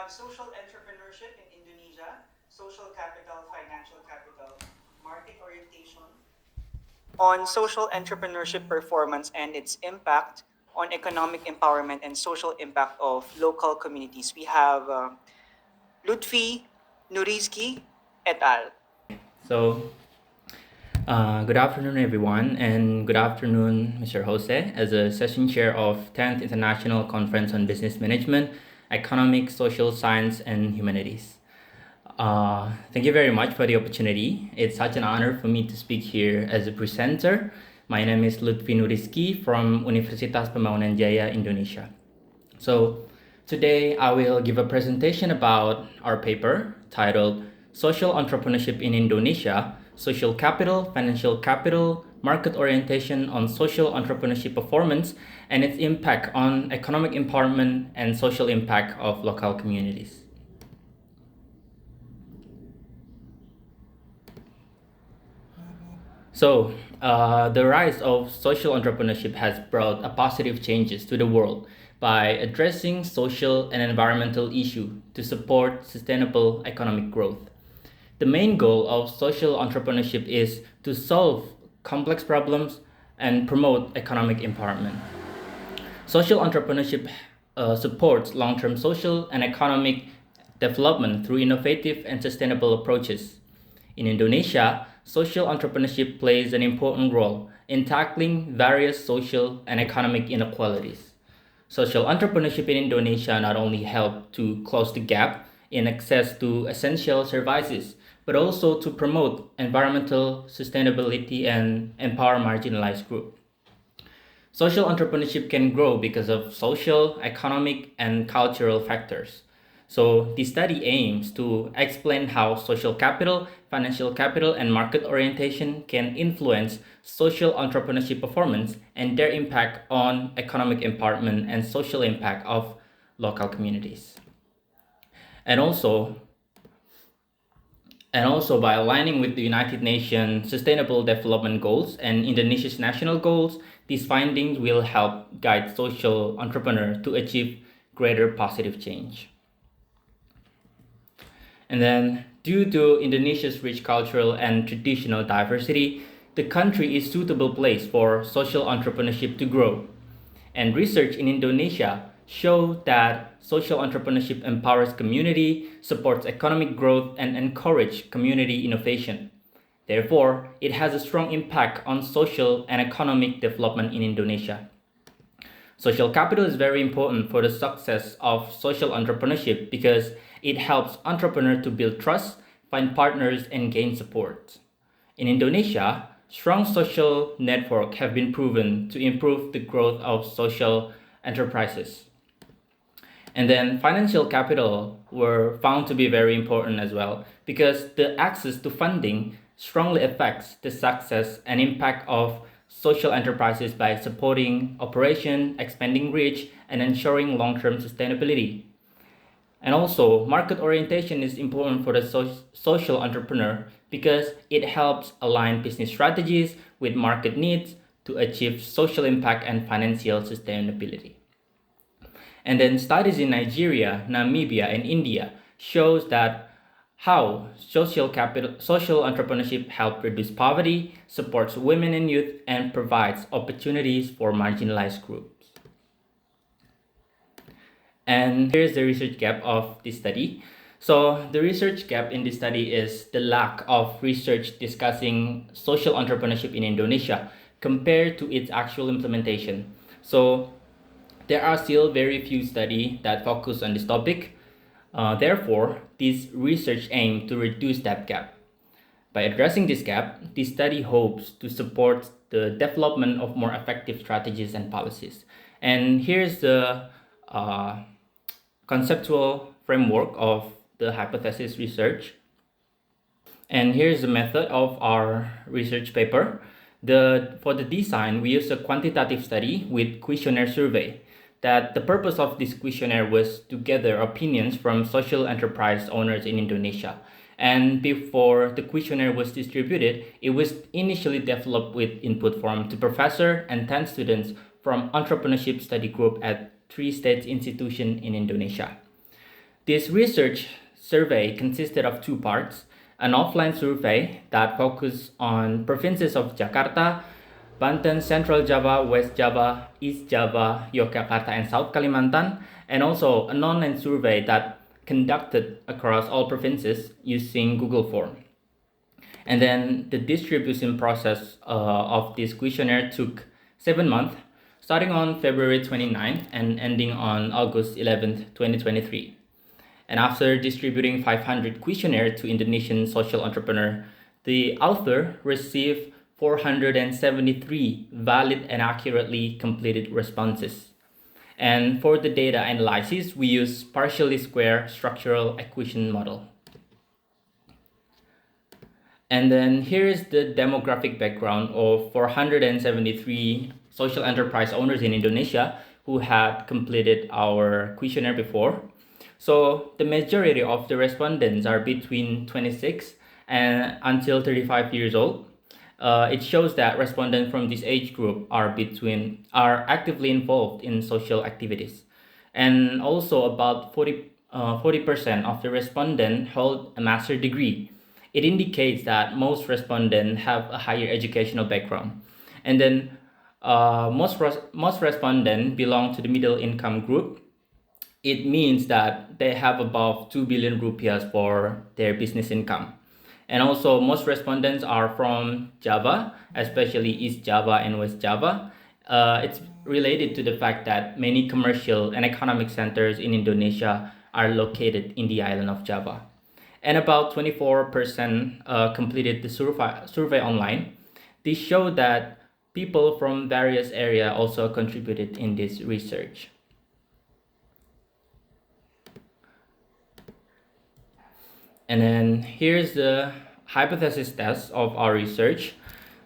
have social entrepreneurship in Indonesia, social capital, financial capital, market orientation. On social entrepreneurship performance and its impact on economic empowerment and social impact of local communities, we have Lutfi Nurizki et al. So, good afternoon, everyone, and good afternoon, Mr. Jose, as a session chair of 10th International Conference on Business Management, Economics, Social Science, and Humanities. Thank you very much for the opportunity. It's such an honor for me to speak here as a presenter. My name is Lutfi Nurizki from Universitas Pembangunan Jaya, Indonesia. So, today I will give a presentation about our paper titled Social Entrepreneurship in Indonesia, Social Capital, Financial Capital, Market Orientation on Social Entrepreneurship Performance, and its impact on economic empowerment and social impact of local communities. So, the rise of social entrepreneurship has brought a positive changes to the world by addressing social and environmental issues to support sustainable economic growth. The main goal of social entrepreneurship is to solve complex problems and promote economic empowerment. Social entrepreneurship supports long-term social and economic development through innovative and sustainable approaches. In Indonesia, social entrepreneurship plays an important role in tackling various social and economic inequalities. Social entrepreneurship in Indonesia not only help to close the gap in access to essential services, but also to promote environmental sustainability and empower marginalized groups. Social entrepreneurship can grow because of social, economic, and cultural factors. So, the study aims to explain how social capital, financial capital, and market orientation can influence social entrepreneurship performance and their impact on economic empowerment and social impact of local communities. And also by aligning with the United Nations Sustainable Development Goals and Indonesia's national goals, these findings will help guide social entrepreneurs to achieve greater positive change. And then, due to Indonesia's rich cultural and traditional diversity, the country is a suitable place for social entrepreneurship to grow. And research in Indonesia show that social entrepreneurship empowers community, supports economic growth, and encourages community innovation. Therefore, it has a strong impact on social and economic development in Indonesia. Social capital is very important for the success of social entrepreneurship because it helps entrepreneurs to build trust, find partners, and gain support. In Indonesia, strong social networks have been proven to improve the growth of social enterprises. And then financial capital were found to be very important as well because the access to funding strongly affects the success and impact of social enterprises by supporting operation, expanding reach, and ensuring long-term sustainability. And also, market orientation is important for the social entrepreneur because it helps align business strategies with market needs to achieve social impact and financial sustainability. And then studies in Nigeria, Namibia, and India shows that how social entrepreneurship helps reduce poverty, supports women and youth, and provides opportunities for marginalized groups. And here's the research gap of this study. So the research gap in this study is the lack of research discussing social entrepreneurship in Indonesia compared to its actual implementation. So there are still very few studies that focus on this topic. Therefore, this research aims to reduce that gap. By addressing this gap, this study hopes to support the development of more effective strategies and policies. And here's the conceptual framework of the hypothesis research. And here's the method of our research paper. For the design, we use a quantitative study with questionnaire survey. That the purpose of this questionnaire was to gather opinions from social enterprise owners in Indonesia. And before the questionnaire was distributed, it was initially developed with input from 2 professors and 10 students from entrepreneurship study group at 3 state institutions in Indonesia. This research survey consisted of two parts: an offline survey that focused on provinces of Jakarta, Banten, Central Java, West Java, East Java, Yogyakarta, and South Kalimantan, and also an online survey that conducted across all provinces using Google Form. And then the distribution process of this questionnaire took 7 months, starting on February 29th and ending on August 11th, 2023. And after distributing 500 questionnaires to Indonesian social entrepreneur, the author received 473 valid and accurately completed responses. And for the data analysis, we use partially square structural equation model. And then here is the demographic background of 473 social enterprise owners in Indonesia who had completed our questionnaire before. So the majority of the respondents are between 26 and until 35 years old. It shows that respondents from this age group are actively involved in social activities, and also about 40% of the respondents hold a master's degree. It indicates that most respondents have a higher educational background, and then most respondents belong to the middle income group. It means that they have above 2 billion rupiahs for their business income. And also most respondents are from Java, especially East Java and West Java. It's related to the fact that many commercial and economic centers in Indonesia are located in the island of Java. And about 24% completed the survey online. This showed that people from various areas also contributed in this research. And then here's the hypothesis test of our research.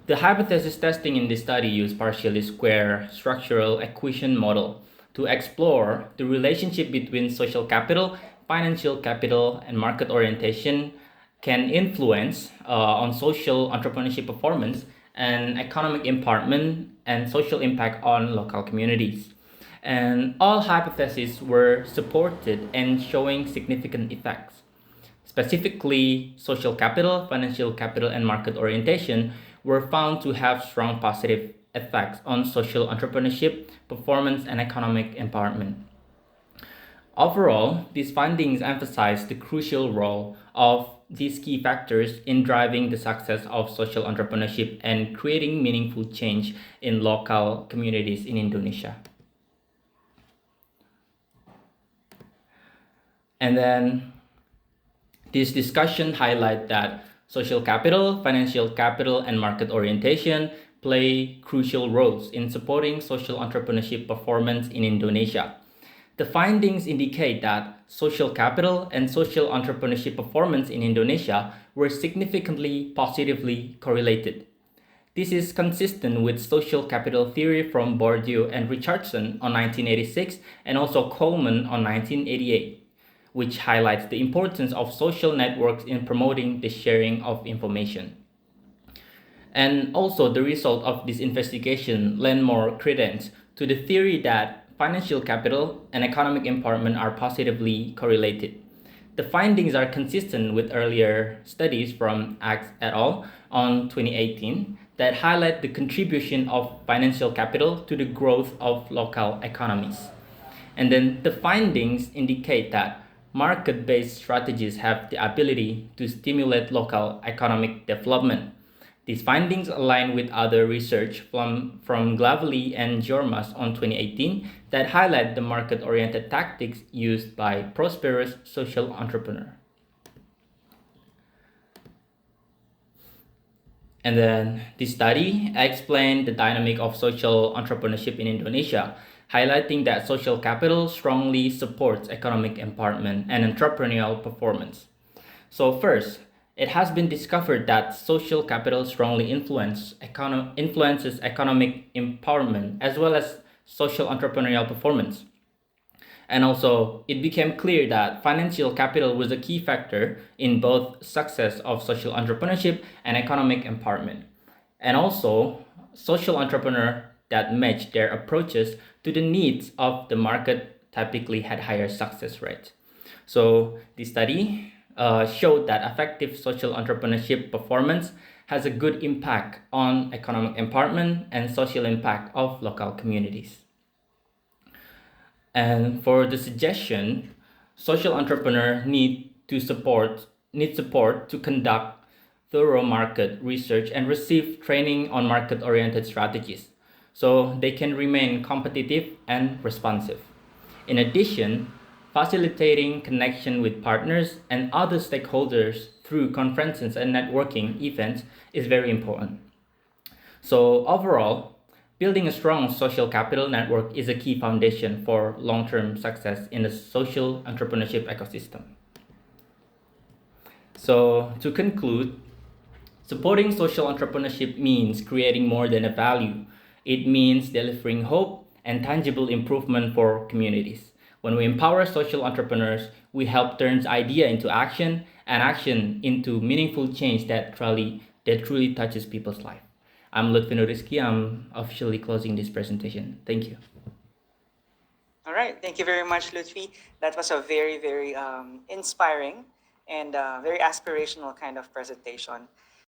The hypothesis testing in this study used partially square structural equation model to explore the relationship between social capital, financial capital, and market orientation can influence on social entrepreneurship performance and economic empowerment and social impact on local communities. And all hypotheses were supported and showing significant effects. Specifically, social capital, financial capital, and market orientation were found to have strong positive effects on social entrepreneurship, performance, and economic empowerment. Overall, these findings emphasize the crucial role of these key factors in driving the success of social entrepreneurship and creating meaningful change in local communities in Indonesia. And then this discussion highlights that social capital, financial capital, and market orientation play crucial roles in supporting social entrepreneurship performance in Indonesia. The findings indicate that social capital and social entrepreneurship performance in Indonesia were significantly positively correlated. This is consistent with social capital theory from Bourdieu and Richardson on 1986 and also Coleman on 1988. Which highlights the importance of social networks in promoting the sharing of information. And also the result of this investigation lend more credence to the theory that financial capital and economic empowerment are positively correlated. The findings are consistent with earlier studies from Axe et al. On 2018 that highlight the contribution of financial capital to the growth of local economies. And then the findings indicate that market-based strategies have the ability to stimulate local economic development. These findings align with other research from Glavely and Jormas on 2018 that highlight the market-oriented tactics used by prosperous social entrepreneurs. And then this study explained the dynamic of social entrepreneurship in Indonesia, highlighting that social capital strongly supports economic empowerment and entrepreneurial performance. So first, it has been discovered that social capital strongly influences economic empowerment as well as social entrepreneurial performance. And also, it became clear that financial capital was a key factor in both success of social entrepreneurship and economic empowerment. And also, social entrepreneurs that matched their approaches to the needs of the market typically had higher success rates. So the study showed that effective social entrepreneurship performance has a good impact on economic empowerment and social impact of local communities. And for the suggestion, social entrepreneur need support to conduct thorough market research and receive training on market-oriented strategies so they can remain competitive and responsive. In addition, facilitating connection with partners and other stakeholders through conferences and networking events is very important. So, overall, building a strong social capital network is a key foundation for long term success in the social entrepreneurship ecosystem. So, to conclude, supporting social entrepreneurship means creating more than a value. It means delivering hope and tangible improvement for communities. When we empower social entrepreneurs, we help turn idea into action and action into meaningful change that truly touches people's life. I'm Lutfi Nuriski. I'm officially closing this presentation. Thank you. All right, thank you very much, Lutfi. That was a very, very inspiring and very aspirational kind of presentation.